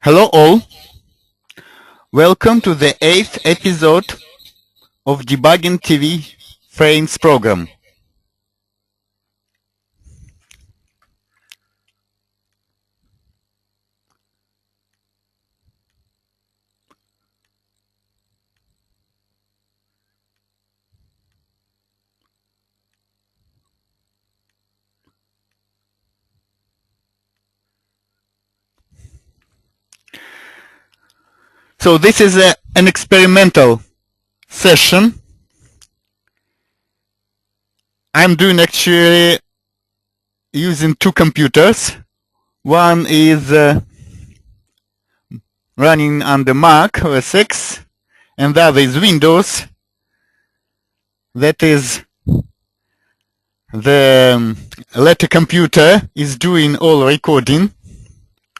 Hello all, welcome to the 8th episode of Debugging TV Frames program. So this is an experimental session. I'm doing actually using two computers. One is running under Mac OS X and the other is Windows. That is, the latter computer is doing all recording.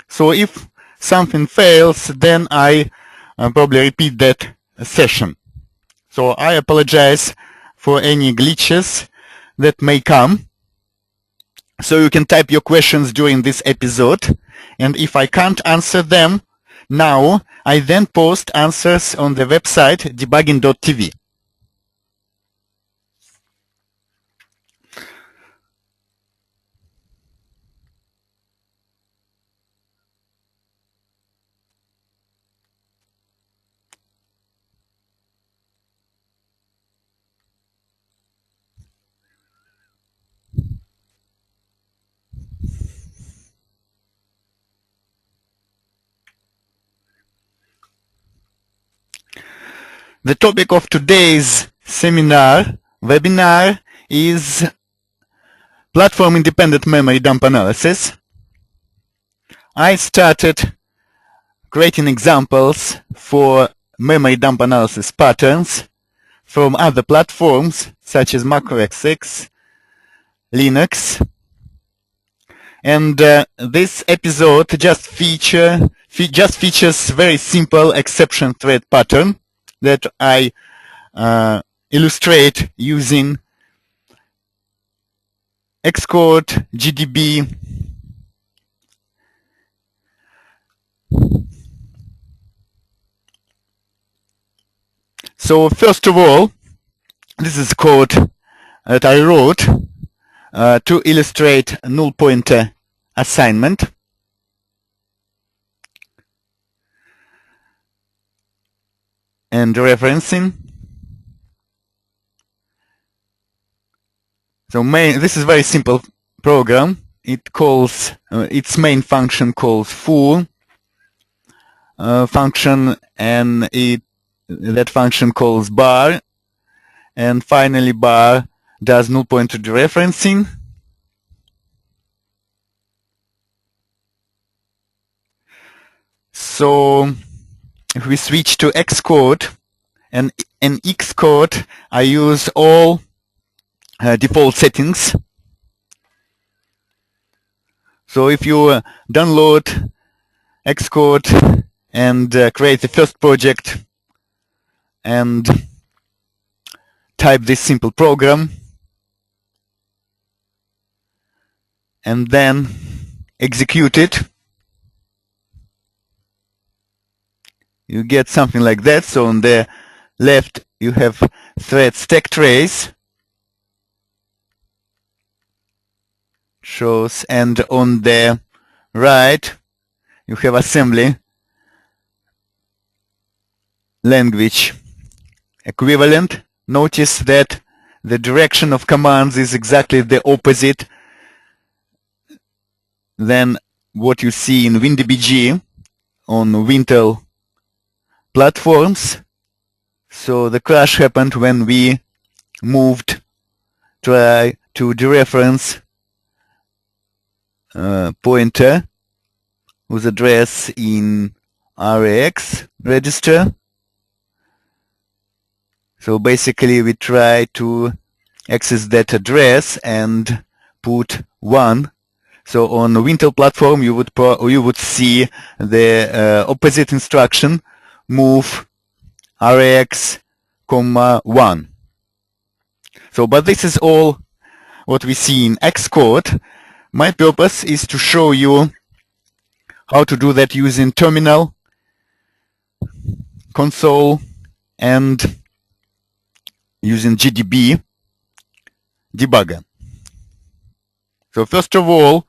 So if something fails, then I probably repeat that session. So I apologize for any glitches that may come. So you can type your questions during this episode, and if I can't answer them now, I then post answers on the website debugging.tv. The topic of today's webinar is platform-independent memory dump analysis. I started creating examples for memory dump analysis patterns from other platforms such as Mac OS X, Linux, and this episode just features very simple exception thread pattern that I illustrate using Xcode, GDB, so first of all, this is code that I wrote to illustrate null pointer assignment. And referencing. So this is a very simple program. It calls its main function calls foo function, and that function calls bar, and finally bar does null pointer dereferencing. So if we switch to Xcode, and in Xcode I use all default settings. So if you download Xcode and create the first project and type this simple program and then execute it, you get something like that. So on the left you have thread stack trace shows, and on the right you have assembly language equivalent. Notice that the direction of commands is exactly the opposite than what you see in WinDbg on Wintel platforms. So the crash happened when we moved try to dereference pointer whose address in RAX register. So basically we try to access that address and put 1. So on Wintel platform you would see the opposite instruction, move RAX, 1. So but this is all what we see in Xcode. My purpose is to show you how to do that using terminal, console, and using GDB debugger. So first of all,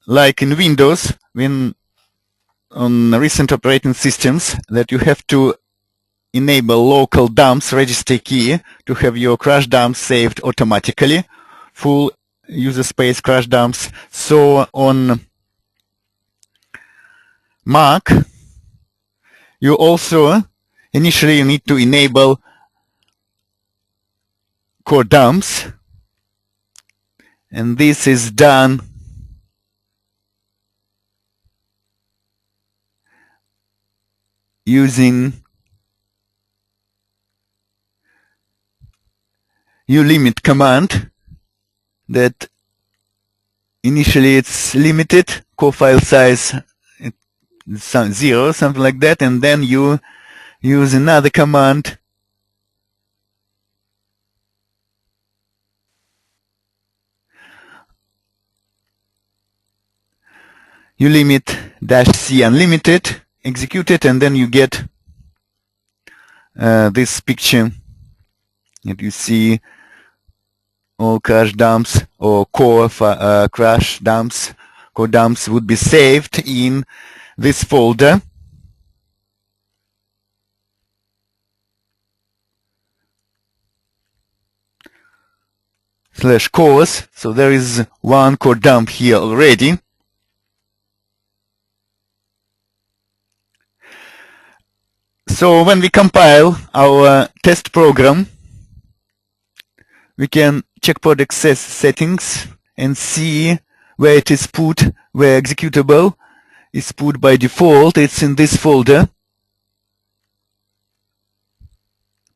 like in Windows, when on recent operating systems, that you have to enable local dumps register key to have your crash dumps saved automatically, full user space crash dumps. So on Mac, you also initially need to enable core dumps, and this is done using ulimit command. That initially it's limited, core file size 0, something like that, and then you use another command ulimit -c unlimited, execute it, and then you get this picture that you see all crash dumps or core crash dumps, core dumps would be saved in this folder. /cores. So there is one core dump here already. So when we compile our test program, we can check project settings and see where it is put, where executable is put by default. It's in this folder.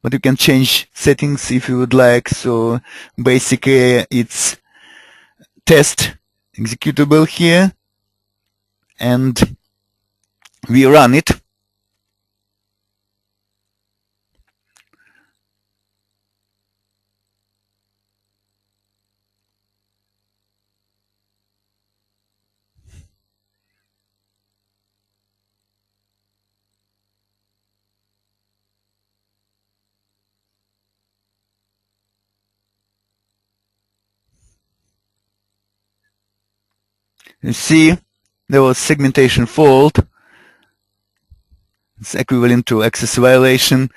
But you can change settings if you would like. So basically it's test executable here, and we run it. You see, there was segmentation fault. It's equivalent to access violation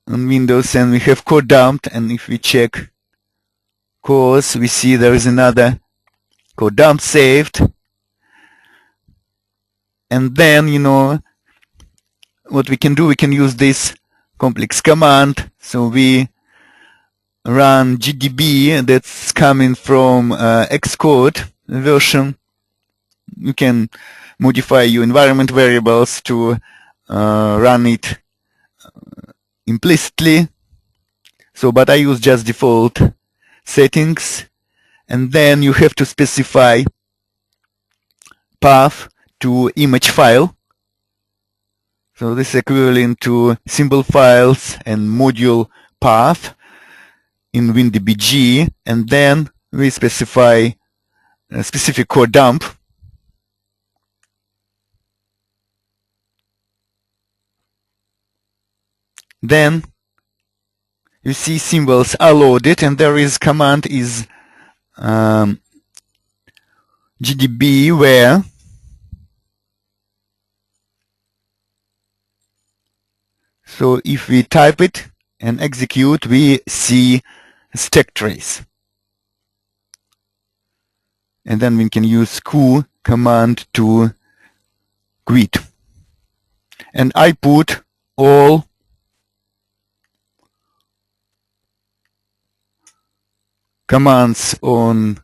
on Windows, and we have core dumped. And if we check cores, we see there is another core dump saved. And then, you know, what we can do, we can use this complex command. So we run GDB, that's coming from Xcode version. You can modify your environment variables to run it implicitly. So, but I use just default settings, and then you have to specify path to image file. So this is equivalent to symbol files and module path in WinDbg, and then we specify a specific core dump. Then you see symbols are loaded, and there is command is GDB WER. So if we type it and execute, we see stack trace. And then we can use q command to quit. And I put all commands on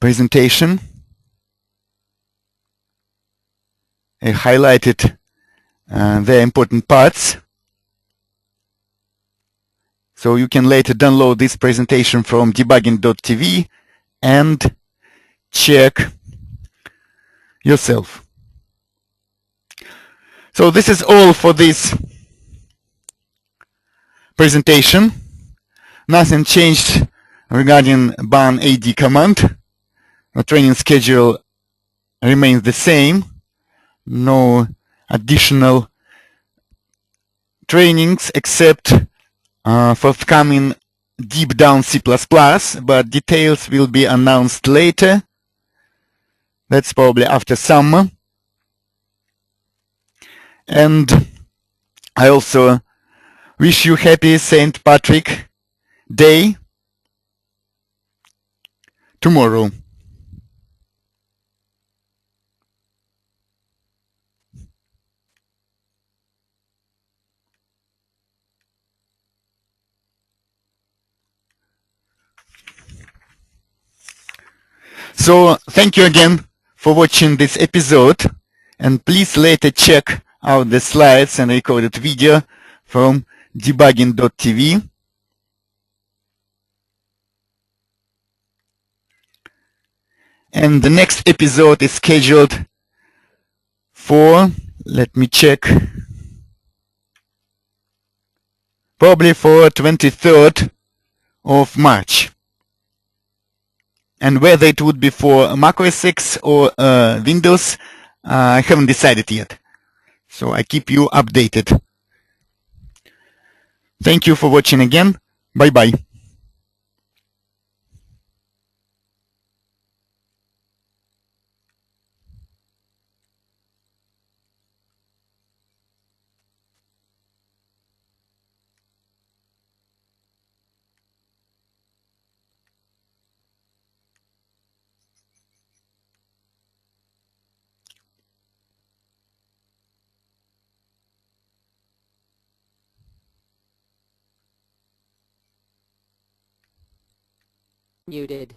presentation. I highlighted the important parts. So you can later download this presentation from debugging.tv and check yourself. So this is all for this presentation. Nothing changed regarding ban AD command. The training schedule remains the same. No additional trainings except forthcoming deep down C++, but details will be announced later. That's probably after summer. And I also wish you happy St. Patrick Day tomorrow. So thank you again for watching this episode, and please later check out the slides and recorded video from debugging.tv. And the next episode is scheduled for, let me check, probably for 23rd of March. And whether it would be for Mac OS X or Windows, I haven't decided yet. So I keep you updated. Thank you for watching again. Bye-bye. Muted.